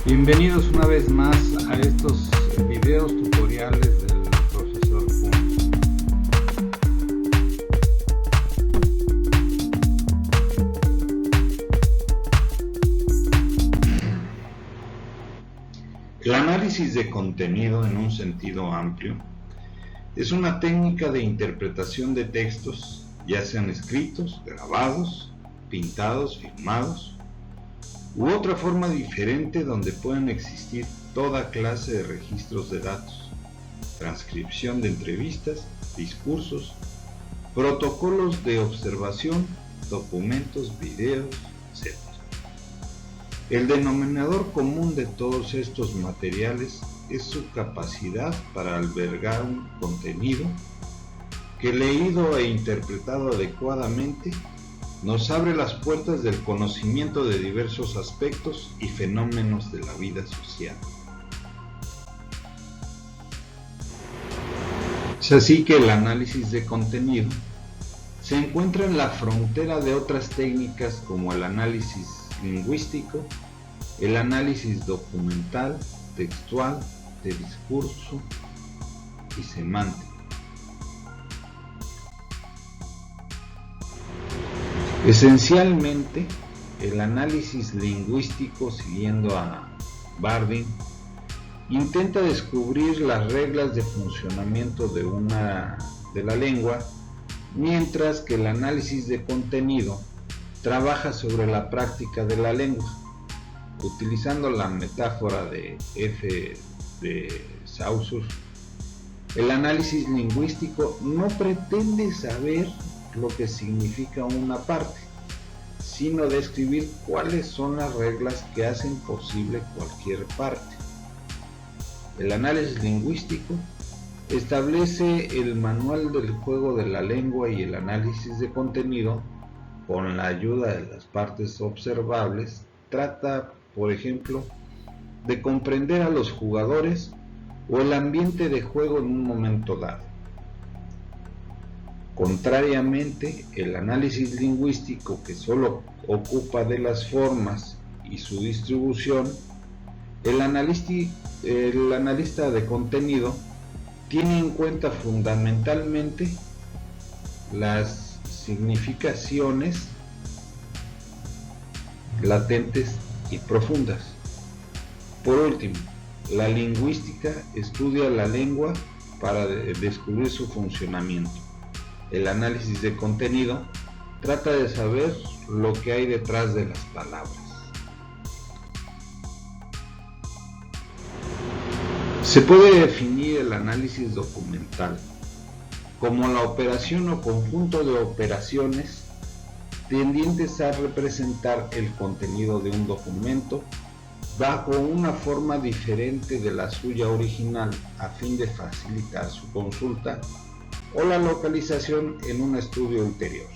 Bienvenidos una vez más a estos videos tutoriales del profesor Kun. El análisis de contenido en un sentido amplio es una técnica de interpretación de textos, ya sean escritos, grabados, pintados, filmados, u otra forma diferente donde pueden existir toda clase de registros de datos, transcripción de entrevistas, discursos, protocolos de observación, documentos, videos, etc. El denominador común de todos estos materiales es su capacidad para albergar un contenido que, leído e interpretado adecuadamente, nos abre las puertas del conocimiento de diversos aspectos y fenómenos de la vida social. Es así que el análisis de contenido se encuentra en la frontera de otras técnicas como el análisis lingüístico, el análisis documental, textual, de discurso y semántico. Esencialmente, el análisis lingüístico, siguiendo a Bardeen, intenta descubrir las reglas de funcionamiento de la lengua, mientras que el análisis de contenido trabaja sobre la práctica de la lengua. Utilizando la metáfora de F. de Saussure, el análisis lingüístico no pretende saber lo que significa una parte, sino describir cuáles son las reglas que hacen posible cualquier parte. El análisis lingüístico establece el manual del juego de la lengua, y el análisis de contenido, con la ayuda de las partes observables, trata, por ejemplo, de comprender a los jugadores o el ambiente de juego en un momento dado. Contrariamente, el análisis lingüístico, que solo ocupa de las formas y su distribución, el analista de contenido tiene en cuenta fundamentalmente las significaciones latentes y profundas. Por último, la lingüística estudia la lengua para descubrir su funcionamiento. El análisis de contenido trata de saber lo que hay detrás de las palabras. Se puede definir el análisis documental como la operación o conjunto de operaciones tendientes a representar el contenido de un documento bajo una forma diferente de la suya original, a fin de facilitar su consulta o la localización en un estudio ulterior.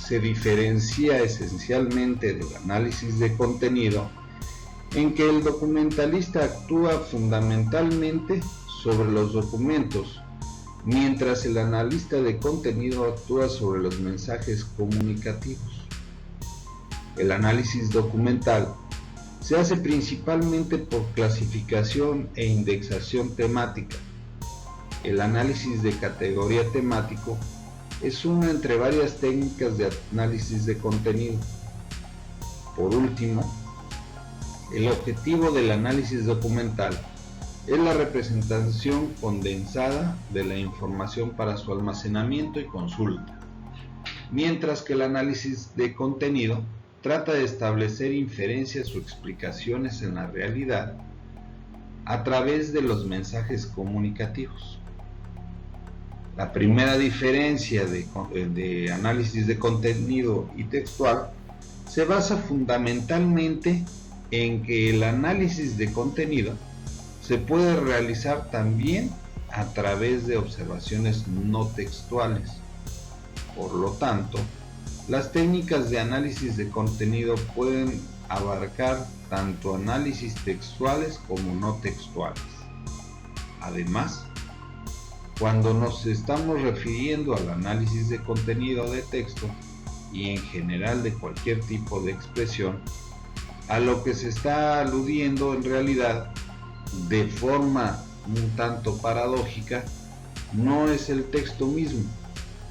Se diferencia esencialmente del análisis de contenido en que el documentalista actúa fundamentalmente sobre los documentos, mientras el analista de contenido actúa sobre los mensajes comunicativos. El análisis documental se hace principalmente por clasificación e indexación temática. El análisis de categoría temático es una entre varias técnicas de análisis de contenido. Por último, el objetivo del análisis documental es la representación condensada de la información para su almacenamiento y consulta, mientras que el análisis de contenido trata de establecer inferencias o explicaciones en la realidad a través de los mensajes comunicativos. La primera diferencia de análisis de contenido y textual se basa fundamentalmente en que el análisis de contenido se puede realizar también a través de observaciones no textuales. Por lo tanto, las técnicas de análisis de contenido pueden abarcar tanto análisis textuales como no textuales. Además, cuando nos estamos refiriendo al análisis de contenido de texto y en general de cualquier tipo de expresión, A lo que se está aludiendo en realidad, de forma un tanto paradójica, no es el texto mismo,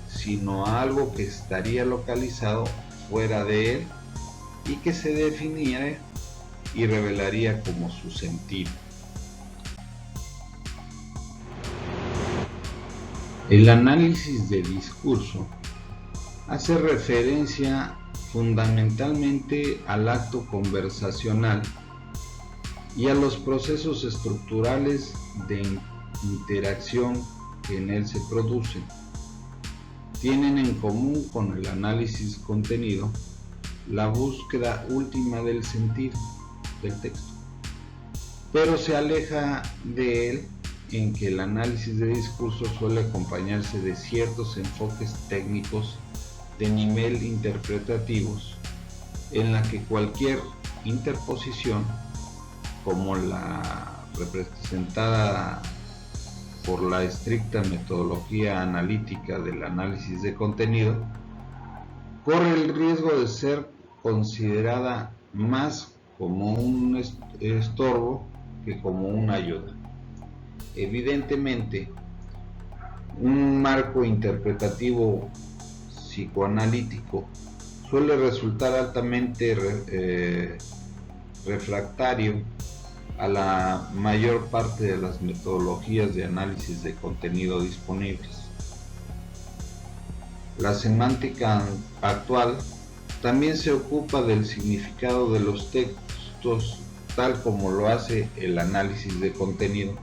sino algo que estaría localizado fuera de él y que se definiría y revelaría como su sentido. El análisis de discurso hace referencia fundamentalmente al acto conversacional y a los procesos estructurales de interacción que en él se producen. Tienen en común con el análisis contenido la búsqueda última del sentido del texto, pero se aleja de él en que el análisis de discurso suele acompañarse de ciertos enfoques técnicos de nivel interpretativos, en la que cualquier interposición, como la representada por la estricta metodología analítica del análisis de contenido, corre el riesgo de ser considerada más como un estorbo que como una ayuda. Evidentemente, un marco interpretativo psicoanalítico suele resultar altamente refractario a la mayor parte de las metodologías de análisis de contenido disponibles. La semántica actual también se ocupa del significado de los textos tal como lo hace el análisis de contenido,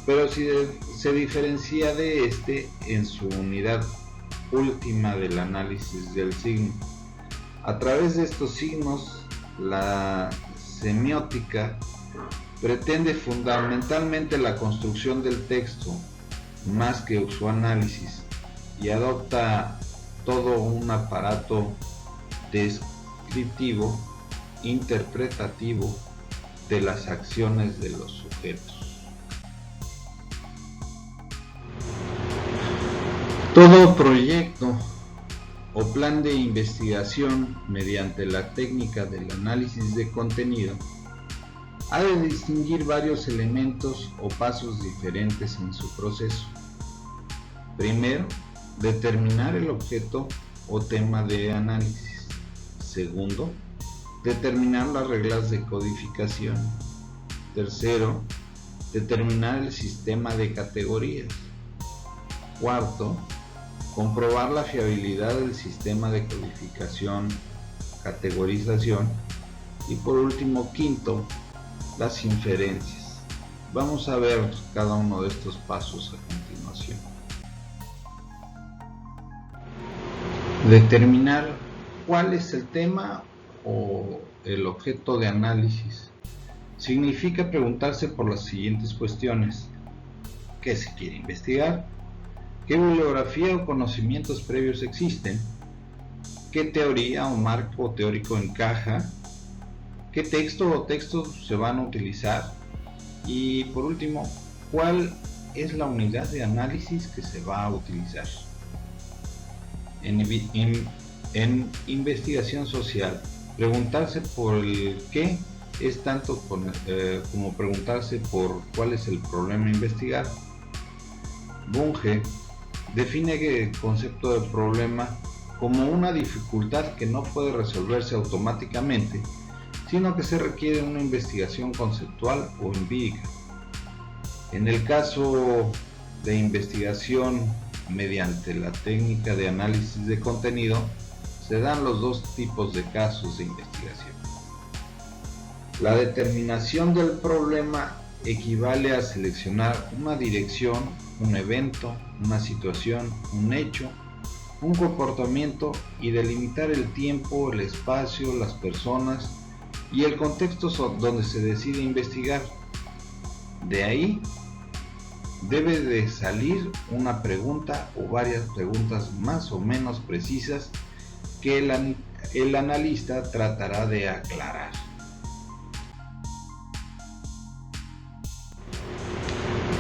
pero se diferencia de este en su unidad última del análisis del signo. A través de estos signos, la semiótica pretende fundamentalmente la construcción del texto más que su análisis y adopta todo un aparato descriptivo, interpretativo de las acciones de los sujetos. Todo proyecto o plan de investigación mediante la técnica del análisis de contenido ha de distinguir varios elementos o pasos diferentes en su proceso. Primero, determinar el objeto o tema de análisis. Segundo, determinar las reglas de codificación. Tercero, determinar el sistema de categorías. Cuarto, comprobar la fiabilidad del sistema de codificación, categorización. Y por último, quinto, las inferencias. Vamos a ver cada uno de estos pasos a continuación. Determinar cuál es el tema o el objeto de análisis significa preguntarse por las siguientes cuestiones: ¿qué se quiere investigar? ¿Qué bibliografía o conocimientos previos existen? ¿Qué teoría o marco teórico encaja? ¿Qué texto o textos se van a utilizar? Y por último, ¿cuál es la unidad de análisis que se va a utilizar? En investigación social, preguntarse por el qué es tanto como preguntarse por cuál es el problema a investigar. Bunge define el concepto de problema como una dificultad que no puede resolverse automáticamente, sino que se requiere una investigación conceptual o empírica. En el caso de investigación mediante la técnica de análisis de contenido, se dan los dos tipos de casos de investigación. La determinación del problema equivale a seleccionar una dirección, un evento, una situación, un hecho, un comportamiento y delimitar el tiempo, el espacio, las personas y el contexto donde se decide investigar. De ahí debe de salir una pregunta o varias preguntas más o menos precisas que el analista tratará de aclarar.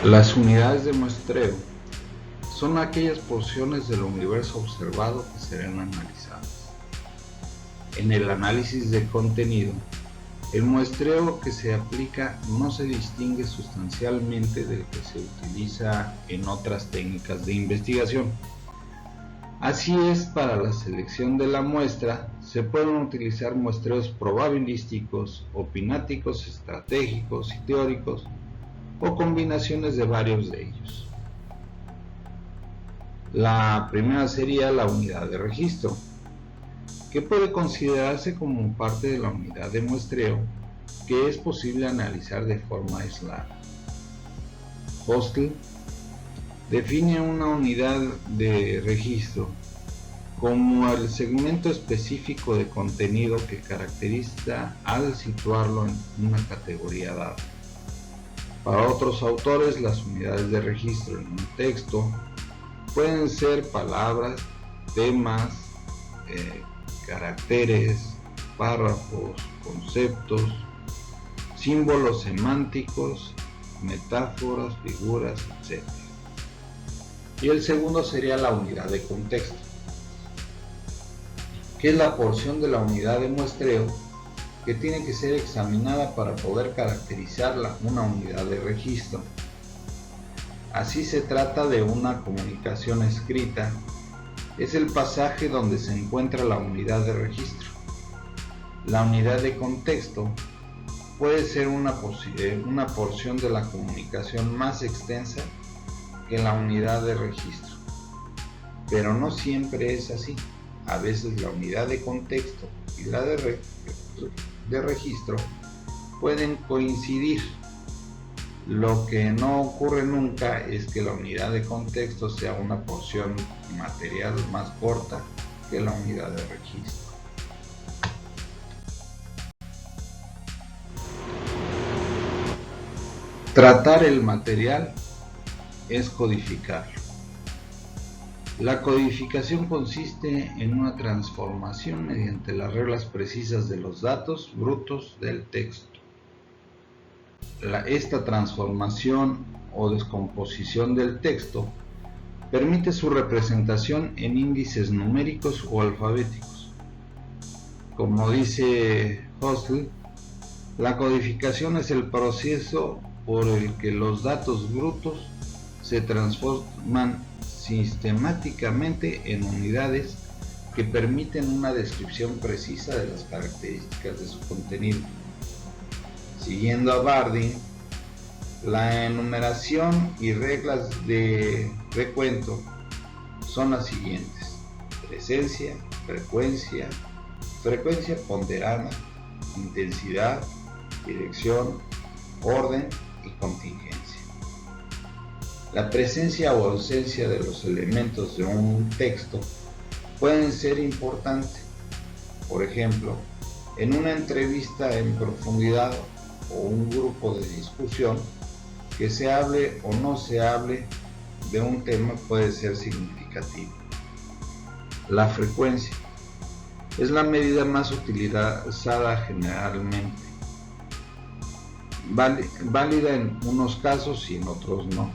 Las unidades de muestreo son aquellas porciones del universo observado que serán analizadas. En el análisis de contenido El muestreo que se aplica no se distingue sustancialmente del que se utiliza en otras técnicas de investigación. Así es, para la selección de la muestra se pueden utilizar muestreos probabilísticos, opináticos, estratégicos y teóricos, o combinaciones de varios de ellos. La primera sería la unidad de registro, que puede considerarse como parte de la unidad de muestreo que es posible analizar de forma aislada. Hostel define una unidad de registro como el segmento específico de contenido que caracteriza al situarlo en una categoría dada. Para otros autores, las unidades de registro en un texto pueden ser palabras, temas, caracteres, párrafos, conceptos, símbolos semánticos, metáforas, figuras, etc. Y el segundo sería la unidad de contexto, que es la porción de la unidad de muestreo que tiene que ser examinada para poder caracterizar una unidad de registro. Así se trata de una comunicación escrita, es el pasaje donde se encuentra la unidad de registro. La unidad de contexto puede ser una porción de la comunicación más extensa que la unidad de registro, pero no siempre es así. A veces la unidad de contexto y la de registro pueden coincidir. Lo que no ocurre nunca es que la unidad de contexto sea una porción material más corta que la unidad de registro. Tratar el material es codificarlo. La codificación consiste en una transformación mediante las reglas precisas de los datos brutos del texto. Esta transformación o descomposición del texto permite su representación en índices numéricos o alfabéticos. Como dice Hostel, la codificación es el proceso por el que los datos brutos se transforman sistemáticamente en unidades que permiten una descripción precisa de las características de su contenido. Siguiendo a Bardeen, la enumeración y reglas de recuento son las siguientes: presencia, frecuencia ponderada, intensidad, dirección, orden y contingencia. La presencia o ausencia de los elementos de un texto pueden ser importantes. Por ejemplo, en una entrevista en profundidad o un grupo de discusión, que se hable o no se hable de un tema puede ser significativo. La frecuencia es la medida más utilizada generalmente, válida en unos casos y en otros no.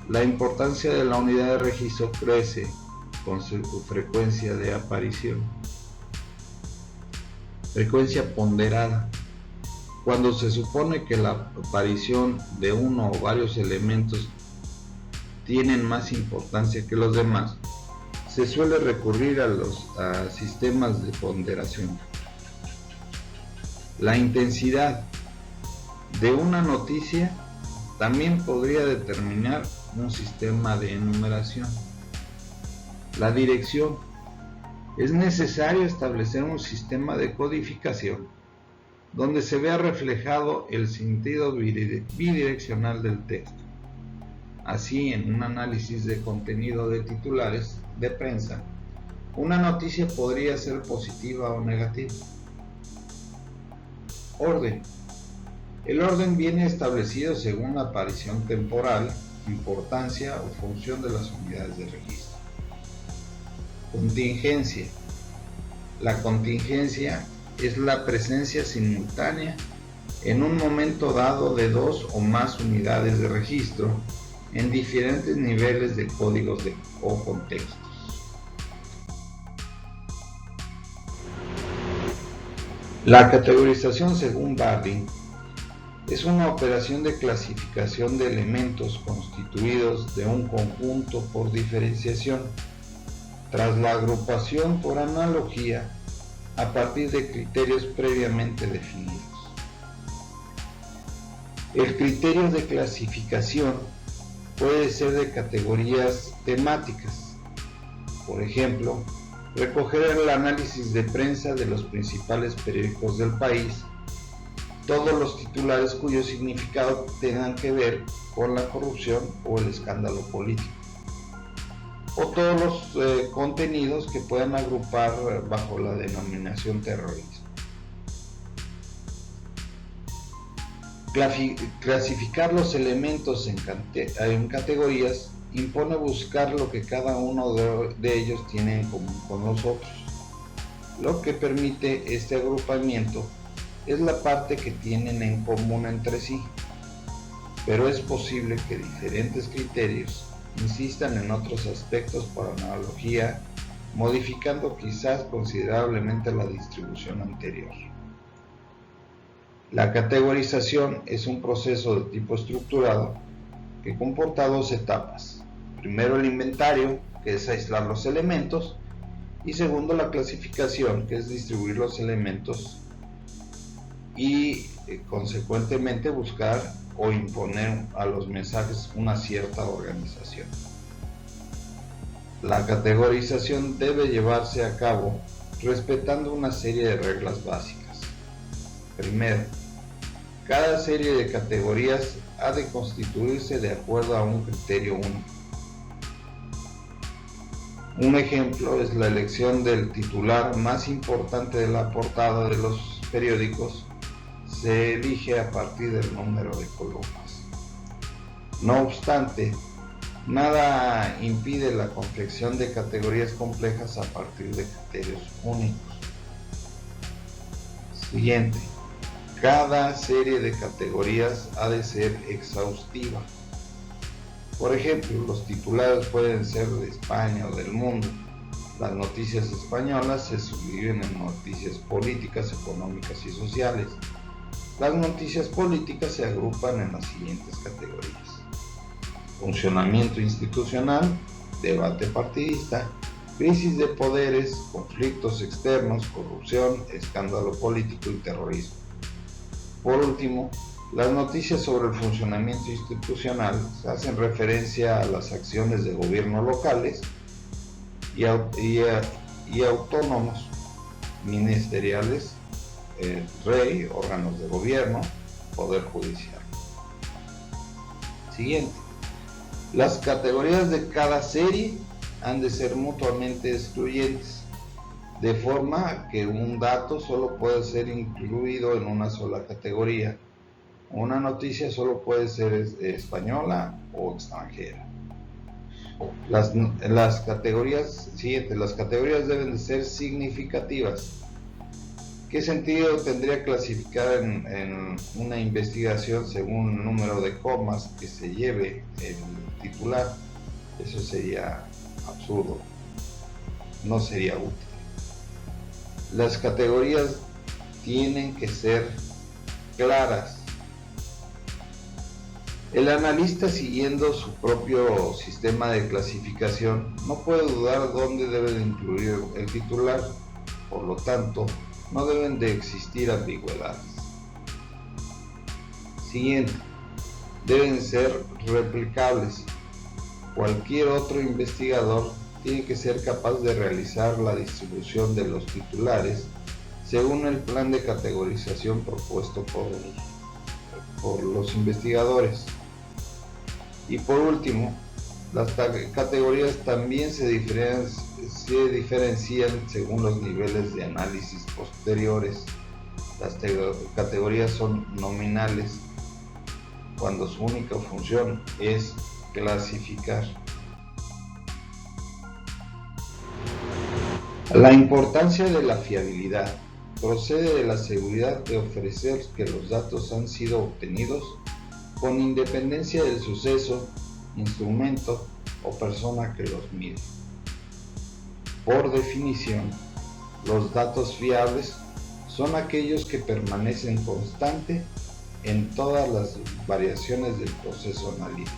La importancia de la unidad de registro crece con su frecuencia de aparición. Frecuencia ponderada: cuando se supone que la aparición de uno o varios elementos tienen más importancia que los demás, se suele recurrir a sistemas de ponderación. La intensidad de una noticia también podría determinar un sistema de enumeración. La dirección: es necesario establecer un sistema de codificación donde se vea reflejado el sentido bidireccional del texto. Así, en un análisis de contenido de titulares de prensa, una noticia podría ser positiva o negativa. Orden: el orden viene establecido según la aparición temporal, importancia o función de las unidades de registro. Contingencia: la contingencia es la presencia simultánea en un momento dado de dos o más unidades de registro en diferentes niveles de códigos o contextos. La categorización según Bardeen es una operación de clasificación de elementos constituidos de un conjunto por diferenciación, tras la agrupación por analogía a partir de criterios previamente definidos. El criterio de clasificación puede ser de categorías temáticas, por ejemplo, recoger el análisis de prensa de los principales periódicos del país, todos los titulares cuyo significado tengan que ver con la corrupción o el escándalo político, o todos los contenidos que puedan agrupar bajo la denominación terrorismo. Clasificar los elementos en categorías impone buscar lo que cada uno de ellos tiene en común con los otros. Lo que permite este agrupamiento es la parte que tienen en común entre sí, pero es posible que diferentes criterios insistan en otros aspectos por analogía, modificando quizás considerablemente la distribución anterior. La categorización es un proceso de tipo estructurado que comporta dos etapas. Primero, el inventario, que es aislar los elementos, y segundo, la clasificación, que es distribuir los elementos y consecuentemente buscar o imponer a los mensajes una cierta organización. La categorización debe llevarse a cabo respetando una serie de reglas básicas. Primero, cada serie de categorías ha de constituirse de acuerdo a un criterio único. Un ejemplo es la elección del titular más importante de la portada de los periódicos. Se elige a partir del número de columnas. No obstante, nada impide la confección de categorías complejas a partir de criterios únicos. Siguiente. Cada serie de categorías ha de ser exhaustiva. Por ejemplo, los titulares pueden ser de España o del mundo. Las noticias españolas se subdividen en noticias políticas, económicas y sociales. Las noticias políticas se agrupan en las siguientes categorías: funcionamiento institucional, debate partidista, crisis de poderes, conflictos externos, corrupción, escándalo político y terrorismo. Por último, las noticias sobre el funcionamiento institucional hacen referencia a las acciones de gobiernos locales y autónomos, ministeriales, rey, órganos de gobierno, poder judicial. Siguiente. Las categorías de cada serie han de ser mutuamente excluyentes, de forma que un dato solo puede ser incluido en una sola categoría. Una noticia solo puede ser española o extranjera. Las categorías deben de ser significativas. ¿Qué sentido tendría clasificar en una investigación según el número de comas que se lleve el titular? Eso sería absurdo, no sería útil. Las categorías tienen que ser claras. El analista, siguiendo su propio sistema de clasificación, no puede dudar dónde debe de incluir el titular, por lo tanto, no deben de existir ambigüedades. Siguiente, deben ser replicables. Cualquier otro investigador tiene que ser capaz de realizar la distribución de los titulares según el plan de categorización propuesto por los investigadores. Y por último, las categorías también se diferencian según los niveles de análisis posteriores. Las categorías son nominales cuando su única función es clasificar. La importancia de la fiabilidad procede de la seguridad de ofrecer que los datos han sido obtenidos con independencia del suceso, instrumento o persona que los mide. Por definición, los datos fiables son aquellos que permanecen constante en todas las variaciones del proceso analítico.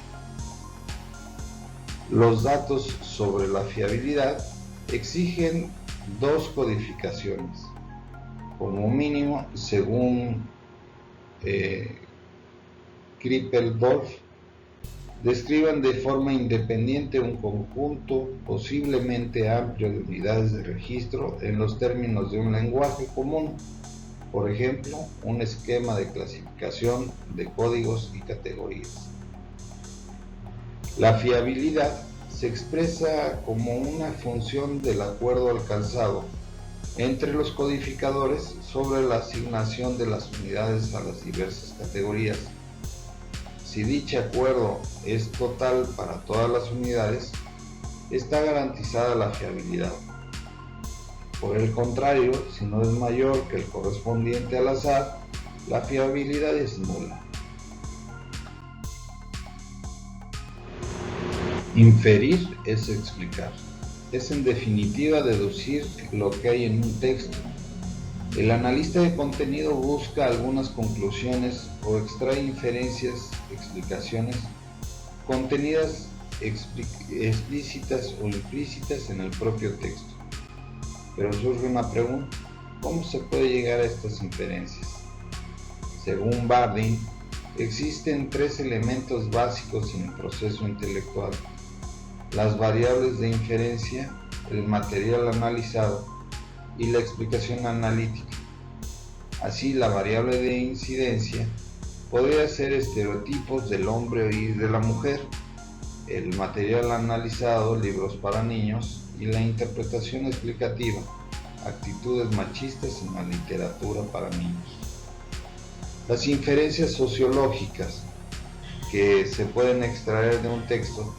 Los datos sobre la fiabilidad exigen dos codificaciones, como mínimo, según Kripkeldorff, describan de forma independiente un conjunto posiblemente amplio de unidades de registro en los términos de un lenguaje común, por ejemplo, un esquema de clasificación de códigos y categorías. La fiabilidad se expresa como una función del acuerdo alcanzado entre los codificadores sobre la asignación de las unidades a las diversas categorías. Si dicho acuerdo es total para todas las unidades, está garantizada la fiabilidad. Por el contrario, si no es mayor que el correspondiente al azar, la fiabilidad es nula. Inferir es explicar. Es en definitiva deducir lo que hay en un texto. El analista de contenido busca algunas conclusiones o extrae inferencias, explicaciones contenidas explícitas o implícitas en el propio texto. Pero surge una pregunta: ¿cómo se puede llegar a estas inferencias? Según Bardeen, existen tres elementos básicos en el proceso intelectual: las variables de inferencia, el material analizado y la explicación analítica. Así, la variable de incidencia podría ser estereotipos del hombre y de la mujer, el material analizado, libros para niños, y la interpretación explicativa, actitudes machistas en la literatura para niños. Las inferencias sociológicas que se pueden extraer de un texto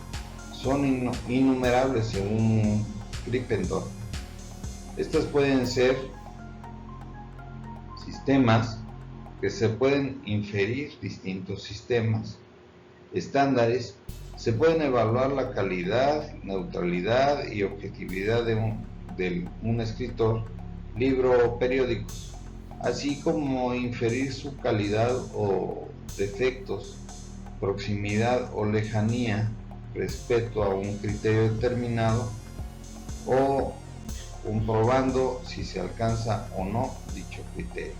son innumerables según Kripkeldorff. Estas pueden ser sistemas que se pueden inferir distintos sistemas, estándares, se pueden evaluar la calidad, neutralidad y objetividad de un escritor, libro o periódicos, así como inferir su calidad o defectos, proximidad o lejanía respecto a un criterio determinado, o comprobando si se alcanza o no dicho criterio.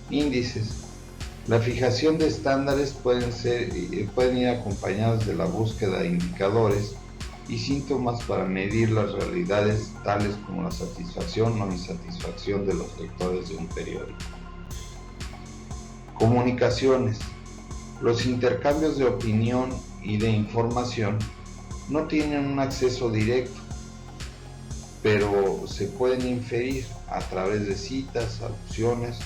Índices. La fijación de estándares pueden ir acompañados de la búsqueda de indicadores y síntomas para medir las realidades tales como la satisfacción o insatisfacción de los lectores de un periódico. Comunicaciones. Los intercambios de opinión y de información no tienen un acceso directo, pero se pueden inferir a través de citas, alusiones,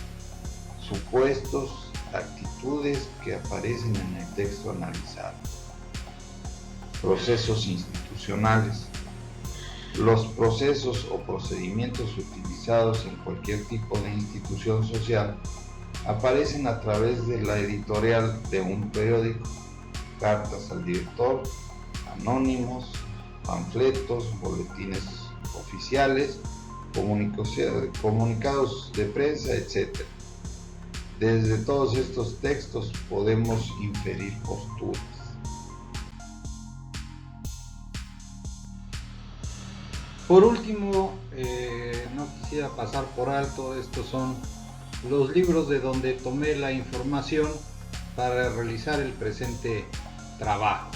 supuestos, actitudes que aparecen en el texto analizado. Procesos institucionales. Los procesos o procedimientos utilizados en cualquier tipo de institución social aparecen a través de la editorial de un periódico, cartas al director, anónimos, panfletos, boletines oficiales, comunicados de prensa, etc. Desde todos estos textos podemos inferir posturas. Por último, no quisiera pasar por alto, estos son los libros de donde tomé la información para realizar el presente trabajo.